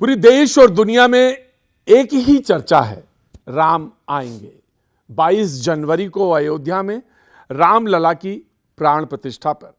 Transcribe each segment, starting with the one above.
पूरी देश और दुनिया में एक ही चर्चा है, राम आएंगे। 22 जनवरी को अयोध्या में रामलला की प्राण प्रतिष्ठा पर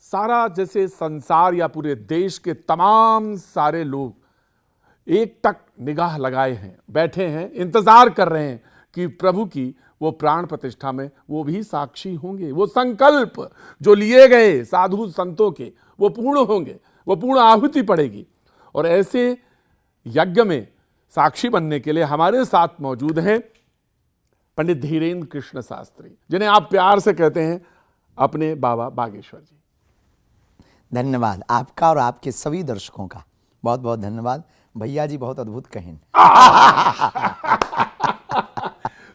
सारा जैसे संसार या पूरे देश के तमाम सारे लोग एक टक निगाह लगाए हैं, बैठे हैं, इंतजार कर रहे हैं कि प्रभु की वो प्राण प्रतिष्ठा में वो भी साक्षी होंगे। वो संकल्प जो लिए गए साधु संतों के वो पूर्ण होंगे, वो पूर्ण आहुति पड़ेगी। और ऐसे यज्ञ में साक्षी बनने के लिए हमारे साथ मौजूद हैं पंडित धीरेन्द्र कृष्ण शास्त्री, जिन्हें आप प्यार से कहते हैं अपने बाबा बागेश्वर जी। धन्यवाद आपका और आपके सभी दर्शकों का बहुत बहुत धन्यवाद। भैया जी बहुत अद्भुत कहें।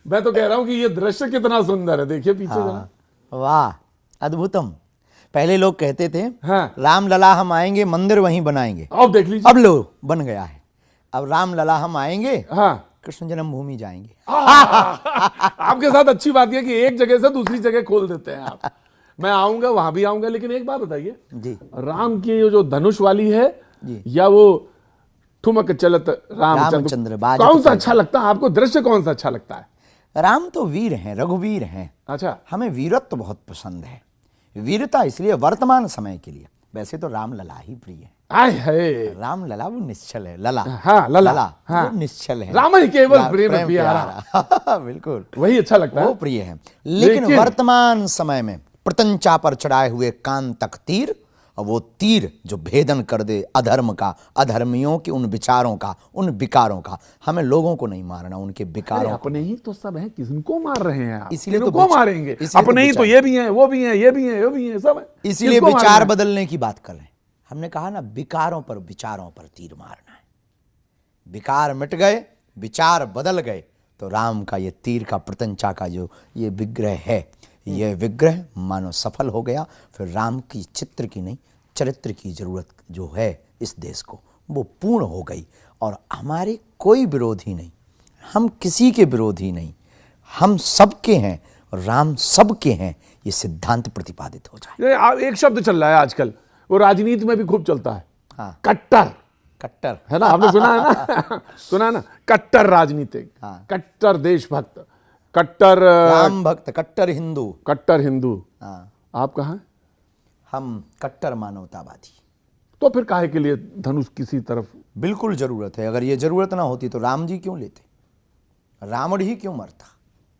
मैं तो कह रहा हूं कि ये दृश्य कितना सुंदर है, देखिए पीछे जरा। वाह अद्भुतम। पहले लोग कहते थे हाँ। रामलला हम आएंगे मंदिर वहीं बनाएंगे, अब देख लीजिए, अब लो बन गया है। अब रामलला हम आएंगे हाँ, कृष्ण जन्मभूमि जाएंगे। आपके साथ अच्छी बात यह कि एक जगह से दूसरी जगह खोल देते हैं आप। मैं आऊंगा, वहां भी आऊंगा, लेकिन एक बात बताइए जी, राम की जो धनुष वाली है जी, या वो ठुमक चलत रामचंद्र बाजत कौन सा अच्छा लगता है आपको? दृश्य कौन सा अच्छा लगता है? राम तो वीर हैं, रघुवीर हैं। अच्छा, हमें वीरत्व बहुत पसंद है। वीरता इसलिए वर्तमान समय के लिए, वैसे तो रामलला ही प्रिय है। आय है रामलला वो निश्चल है, लला हाँ, लला हाँ, वो निश्चल है। राम ही केवल प्रेम प्यारा। बिल्कुल वही अच्छा लगता है, वो प्रिय है। लेकिन वर्तमान समय में प्रतंचा पर चढ़ाए हुए कान तक तीर, और वो तीर जो भेदन कर दे अधर्म का, अधर्मियों के उन विचारों का, उन विकारों का। हमें लोगों को नहीं मारना, उनके विकारों को। अपने ही तो सब है, किसको मार रहे हैं आप? इसीलिए तो को मारेंगे अपने ही तो, ये भी हैं, वो भी हैं, ये भी हैं, वो भी हैं, सब है। इसीलिए विचार बदलने की बात कर रहे हैं। हमने कहा ना, विकारों पर विचारों पर तीर मारना है। विकार मिट गए, विचार बदल गए, तो राम का ये तीर का, प्रतंचा का जो ये विग्रह है, यह विग्रह मानो सफल हो गया। फिर राम की चित्र की नहीं, चरित्र की जरूरत जो है इस देश को, वो पूर्ण हो गई। और हमारे कोई विरोधी नहीं, हम किसी के विरोधी नहीं, हम सबके हैं और राम सबके हैं, ये सिद्धांत प्रतिपादित हो जाए। एक शब्द चल रहा है आजकल, वो राजनीति में भी खूब चलता है, हाँ, कट्टर। कट्टर है ना, आपने सुना है ना? सुना है ना, कट्टर राजनीतिक, हाँ, कट्टर देशभक्त, कट्टर राम भक्त, कट्टर हिंदू, कट्टर हिंदू। हाँ, आप कहाँ हैं? हम कट्टर मानवतावादी। तो फिर काहे के लिए धनुष किसी तरफ? बिल्कुल जरूरत है। अगर ये जरूरत ना होती तो राम जी क्यों लेते, रावण ही क्यों मरता?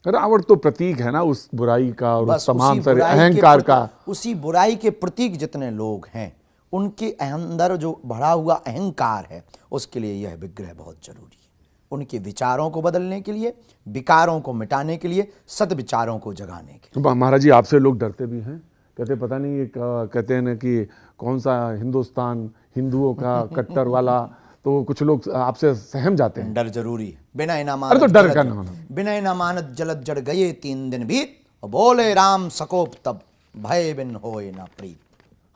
रावण तो प्रतीक है ना उस बुराई का और उस तमाम सारे बुराई अहंकार का। उसी बुराई के प्रतीक जितने लोग हैं, उनके अंदर जो बढ़ा हुआ अहंकार है, उसके लिए यह विग्रह बहुत जरूरी है। उनके विचारों को बदलने के लिए, विकारों को मिटाने के लिए, सद्विचारों को जगाने के लिए। महाराज जी, आपसे लोग डरते भी हैं, कहते पता नहीं ये कहते हैं ना कि कौन सा हिंदुस्तान हिंदुओं का कट्टर वाला, तो कुछ लोग आपसे सहम जाते हैं। डर जरूरी है। बिना अरे तो डर का नाम, बिना इनामानत जलद जड़ गए 3 दिन बीत, और बोले राम सकोप तब भय बिन होए ना प्रीत।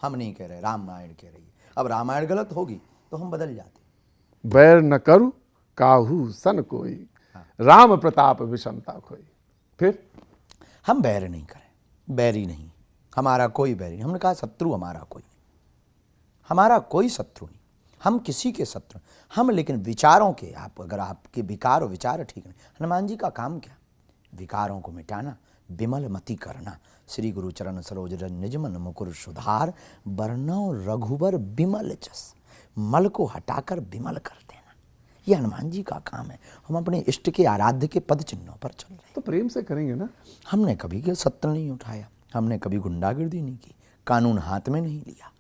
हम नहीं कह रहे, रामायण कह रही है। अब रामायण गलत होगी तो हम बदल जाते। बैर न करू काहू सन कोई, राम प्रताप विषमता खोई। फिर हम बैर नहीं करें, बैरी नहीं, हमारा कोई बैरी नहीं। हमने कहा शत्रु हमारा कोई नहीं, हमारा कोई शत्रु नहीं, हम किसी के शत्रु। हम लेकिन विचारों के, आप अगर आपके विकार और विचार ठीक नहीं, हनुमान जी का काम क्या? विकारों को मिटाना, विमल मति करना। श्री गुरु चरण सरोज रज निज मन मुकुर सुधार, बरनौ रघुबर विमल जस। मल को हटाकर विमल कर देना, ये हनुमान जी का काम है। हम अपने इष्ट के आराध्य के पद चिन्हों पर चल रहे हैं, तो प्रेम से करेंगे ना। हमने कभी के सत्र नहीं उठाया, हमने कभी गुंडागर्दी नहीं की, कानून हाथ में नहीं लिया,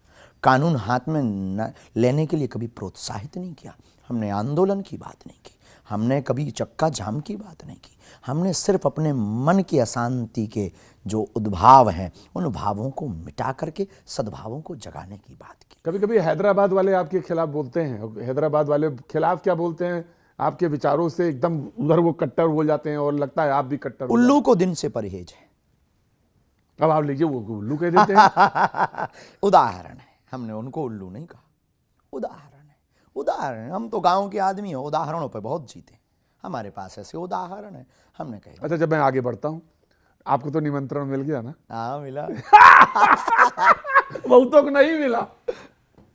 कानून हाथ में लेने के लिए कभी प्रोत्साहित नहीं किया। हमने आंदोलन की बात नहीं की, हमने कभी चक्का जाम की बात नहीं की। हमने सिर्फ अपने मन की अशांति के जो उद्भाव हैं, उन भावों को मिटा करके सद्भावों को जगाने की बात की। कभी कभी हैदराबाद वाले आपके खिलाफ बोलते हैं, हैदराबाद वाले खिलाफ क्या बोलते हैं, आपके विचारों से एकदम उधर वो कट्टर बोल जाते हैं और लगता है आप भी कट्टर। उल्लू को दिन से परहेज है। अब आप लीजिए, वो उल्लू कह देते हैं। उदाहरण है, हमने उनको उल्लू नहीं कहा, उदाहरण है। उदाहरण, हम तो गांव के आदमी हैं, उदाहरणों पे बहुत जीते, हमारे पास ऐसे उदाहरण है। हमने कहा अच्छा, जब मैं आगे बढ़ता हूँ, आपको तो निमंत्रण मिल गया ना? हाँ मिला। बहुतों को नहीं मिला।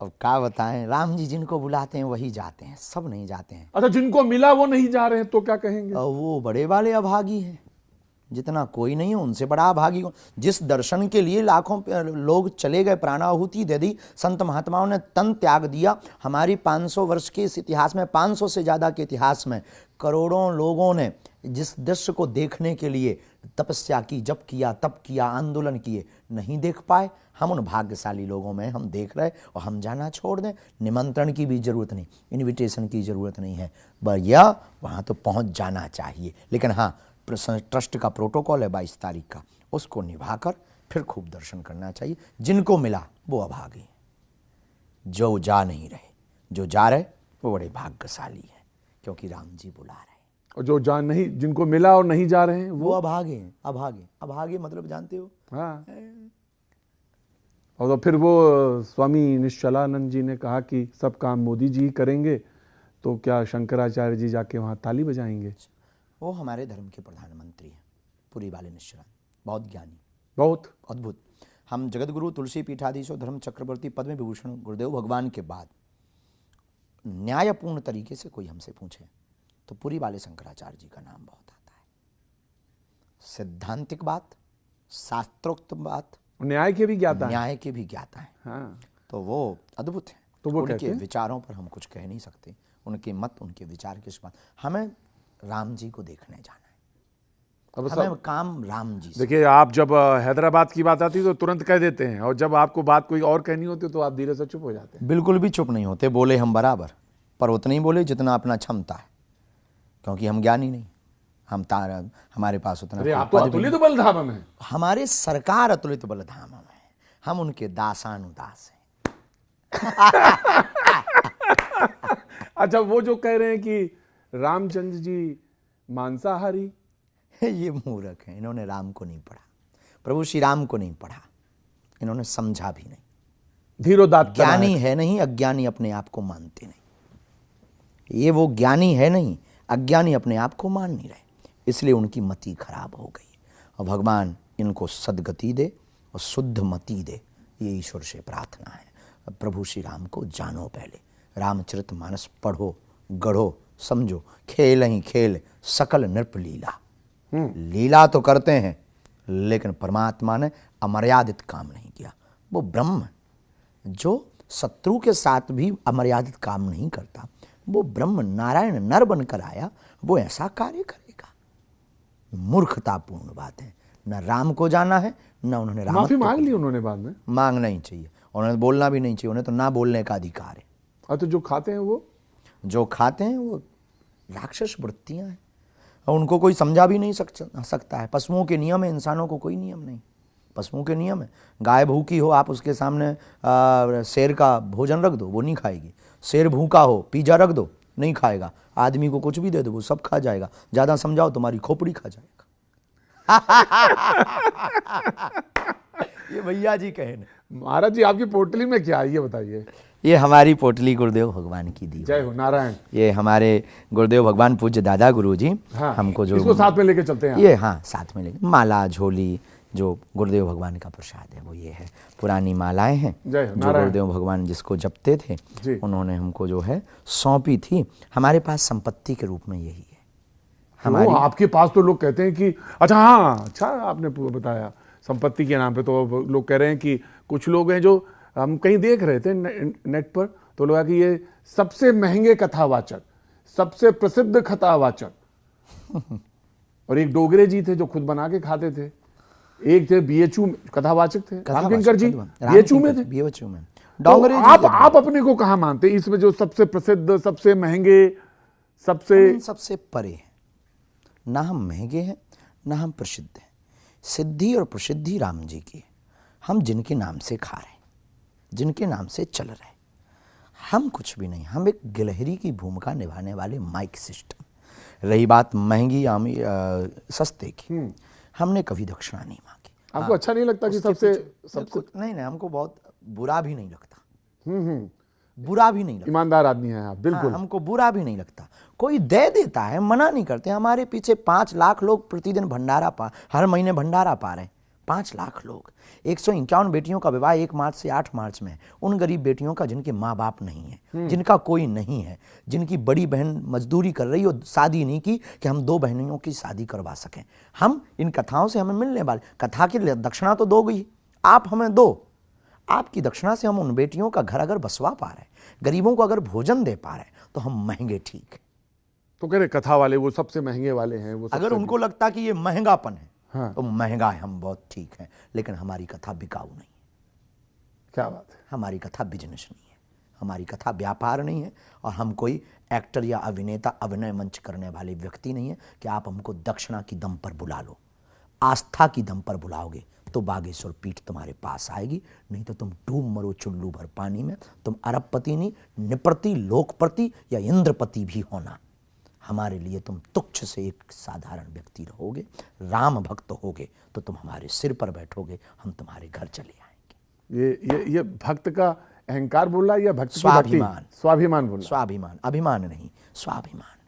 अब क्या बताएं, राम जी जिनको बुलाते हैं वही जाते हैं, सब नहीं जाते हैं। अच्छा, जिनको मिला वो नहीं जा रहे हैं तो क्या कहेंगे? और वो बड़े वाले अभागी हैं, जितना कोई नहीं है उनसे बड़ा अभागी कौन? जिस दर्शन के लिए लाखों लोग चले गए, प्राणाहुति दे दी, संत महात्माओं ने तन त्याग दिया। हमारी 500 वर्ष के इस इतिहास में, 500 से ज़्यादा के इतिहास में करोड़ों लोगों ने जिस दृश्य को देखने के लिए तपस्या की, जप किया, तप किया, आंदोलन किए, नहीं देख पाए। हम उन भाग्यशाली लोगों में हम देख रहे और हम जाना छोड़ दें? निमंत्रण की भी जरूरत नहीं, इनविटेशन की जरूरत नहीं है, भैया वहाँ तो पहुँच जाना चाहिए। लेकिन हाँ, ट्रस्ट का प्रोटोकॉल है 22 तारीख का, उसको निभाकर फिर खूब दर्शन करना चाहिए। जिनको मिला वो अभागे हैं, जो जा नहीं रहे, जो जा रहे वो बड़े भाग्यशाली हैं, क्योंकि राम जी बुला रहे हैं। और जो जा नहीं, जिनको मिला और नहीं जा रहे हैं वो अभागे हैं। अभागे, अभागे मतलब जानते हो? हाँ। और तो फिर वो स्वामी निश्चलानंद जी ने कहा कि सब काम मोदी जी ही करेंगे, तो क्या शंकराचार्य जी जाके वहाँ ताली बजाएंगे? वो हमारे धर्म के प्रधानमंत्री हैं, पुरी वाले निश्चलानंद, बहुत ज्ञानी, बहुत अद्भुत। हम जगतगुरु तुलसी पीठाधीश्वर धर्म चक्रवर्ती पद्म विभूषण गुरुदेव भगवान के बाद न्यायपूर्ण तरीके से कोई हमसे पूछे तो पुरी वाले शंकराचार्य जी का नाम बहुत आता है। सिद्धांतिक बात, शास्त्रोक्त बात, न्याय के भी ज्ञाता है। न्याय के भी ज्ञाता है। हाँ। तो वो अद्भुत है। तो वो कहते उनके हैं? विचारों पर हम कुछ कह नहीं सकते, उनके मत, उनके विचार के बात। हमें राम जी को देखने जाना है, अब हमें काम राम जी से। देखिए, आप जब हैदराबाद की बात आती है तो तुरंत कह देते हैं, और जब आपको बात कोई और कहनी होती है तो आप धीरे से चुप हो जाते हैं। बिल्कुल भी चुप नहीं होते, बोले हम बराबर, पर उतना ही बोले जितना अपना क्षमता है, क्योंकि हम ज्ञानी नहीं, हम हमारे पास उतना। अरे आप तो अतुलित बलधाम में। हमारे सरकार अतुलित बलधाम में, हम उनके दासानुदास हैं। अच्छा, वो जो कह रहे हैं कि रामचंद्र जी मांसाहारी, ये मूर्ख हैं, इन्होंने राम को नहीं पढ़ा, प्रभु श्री राम को नहीं पढ़ा, इन्होंने समझा भी नहीं। धीरोदात्त ज्ञानी है नहीं, अज्ञानी अपने आप को मानते नहीं। ये वो ज्ञानी है नहीं, अज्ञानी अपने आप को मान नहीं रहे, इसलिए उनकी मति खराब हो गई। और भगवान इनको सद्गति दे और शुद्ध मति दे, ये ईश्वर से प्रार्थना है। प्रभु श्री राम को जानो, पहले रामचरितमानस पढ़ो, गढ़ो, समझो। खेल ही खेल सकल नृप लीला, लीला तो करते हैं, लेकिन परमात्मा ने अमर्यादित काम नहीं किया। वो ब्रह्म जो शत्रु के साथ भी अमर्यादित काम नहीं करता, वो ब्रह्म नारायण नर बनकर आया, वो ऐसा कार्य करेगा? मूर्खतापूर्ण बात है। न राम को जाना है, न उन्होंने राम। माफी मांग ली उन्होंने बाद में। मांगना ही चाहिए, उन्हें बोलना भी नहीं चाहिए, उन्हें तो ना बोलने का अधिकार है। और तो जो खाते हैं वो, जो खाते हैं वो राक्षस वृत्तियां हैं, और उनको कोई समझा भी नहीं सकता है। पशुओं के नियम है, इंसानों को कोई नियम नहीं। पशुओं के नियम है, गाय भूखी हो, आप उसके सामने शेर का भोजन रख दो, वो नहीं खाएगी। शेर भूखा हो, पिज्जा रख दो, नहीं खाएगा। आदमी को कुछ भी दे दो, वो सब खा जाएगा। ज़्यादा समझाओ तुम्हारी खोपड़ी खा जाएगा। ये भैया जी कहे न। महाराज जी, आपकी पोटली में क्या है ये बताइए। ये हमारी पोटली गुरुदेव भगवान की दी। जय हो नारायण। ये हमारे गुरुदेव भगवान पूज्य दादा गुरु जी, हाँ, हमको जो इसको साथ में लेके चलते हैं। ये हाँ साथ में लेके माला झोली, जो गुरुदेव भगवान का प्रसाद है वो ये है। पुरानी मालाएं हैं जय हो जो नारायण। गुरुदेव भगवान जिसको जपते थे, जी। उन्होंने हमको जो है सौंपी थी। हमारे पास संपत्ति के रूप में यही है हमारी। वो आपके पास तो लोग कहते हैं कि अच्छा, हाँ, अच्छा आपने बताया संपत्ति के नाम पे, तो लोग कह रहे हैं कि कुछ लोग हैं जो हम कहीं देख रहे थे नेट पर, तो लोग कि ये सबसे महंगे कथावाचक, सबसे प्रसिद्ध कथावाचक। और एक डोगरे जी थे जो खुद बना के खाते थे, एक थे बीएचयू कथावाचक थे, रामकिंकर जी बीएचयू में थे। बीएचयू में डोंगरे जी, आप अपने को कहाँ मानते हैं इसमें, जो सबसे प्रसिद्ध, सबसे महंगे, सबसे परे हैं? ना हम महंगे हैं, ना हम प्रसिद्ध हैं। सिद्धि और प्रसिद्धि राम जी की। हम जिनके नाम से खा रहे हैं, जिनके नाम से चल रहे हैं, हम कुछ भी नहीं। हम एक गिलहरी की भूमिका निभाने वाले माइक सिस्टम। रही बात महंगी सस्ते की, हमने कभी दक्षिणा नहीं मांगी। आपको अच्छा नहीं लगता कि सबसे नहीं, हमको बहुत बुरा भी नहीं लगता। बुरा भी नहीं लगता। ईमानदार आदमी हैं आप, बिल्कुल। हमको बुरा भी नहीं लगता। कोई दे देता है, मना नहीं करते। हमारे पीछे 5 लाख लोग प्रतिदिन भंडारा हर महीने भंडारा पा रहे हैं। 5 लाख लोग, 151 बेटियों का विवाह 1 मार्च से 8 मार्च में है। उन गरीब बेटियों का जिनके माँ बाप नहीं है, जिनका कोई नहीं है, जिनकी बड़ी बहन मजदूरी कर रही हो, शादी नहीं की कि हम 2 बहनों की शादी करवा सकें। हम इन कथाओं से हमें मिलने वाले, कथा की दक्षिणा तो दोगी आप, हमें दो। आपकी दक्षिणा से हम उन बेटियों का घर अगर बसवा पा रहे हैं, गरीबों को अगर भोजन दे पा रहे हैं, तो हम महंगे ठीक है। तो कह रहे कथा वाले वो सबसे महंगे वाले हैं, वो अगर उनको लगता कि ये महंगापन है, हाँ। तो महंगा है, हम बहुत ठीक हैं, लेकिन हमारी कथा बिकाऊ नहीं है। क्या बात है। हमारी कथा बिजनेस नहीं है, हमारी कथा व्यापार नहीं है, और हम कोई एक्टर या अभिनेता अभिनय मंच करने वाले व्यक्ति नहीं है कि आप हमको दक्षिणा की दम पर बुला लो। आस्था की दम पर बुलाओगे तो बागेश्वर पीठ तुम्हारे पास आएगी, नहीं तो तुम डूब मरो चुल्लू भर पानी में। तुम अरबपति नहीं, निपति, लोकपति या इंद्रपति भी होना, हमारे लिए तुम तुच्छ से एक साधारण व्यक्ति रहोगे। राम भक्त होगे तो तुम हमारे सिर पर बैठोगे, हम तुम्हारे घर चले आएंगे। ये भक्त का अहंकार बोल रहा है या भक्त की स्वाभिमान। भक्ति? स्वाभिमान बोल रहा स्वाभिमान, अभिमान नहीं, स्वाभिमान।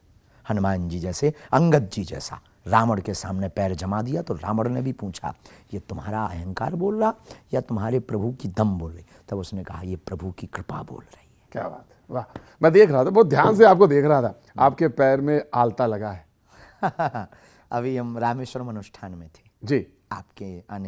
हनुमान जी जैसे, अंगद जी जैसा रावण के सामने पैर जमा दिया तो रावण ने भी पूछा, ये तुम्हारा अहंकार बोल रहा या तुम्हारे प्रभु की दम बोल रही? तब उसने कहा, ये प्रभु की कृपा बोल रही है। क्या बात है, वाह। मैं देख रहा था, बहुत ध्यान से आपको देख रहा था, आपके पैर में आलता लगा है। अभी हम रामेश्वरम अनुष्ठान में थे, जी। आपके आने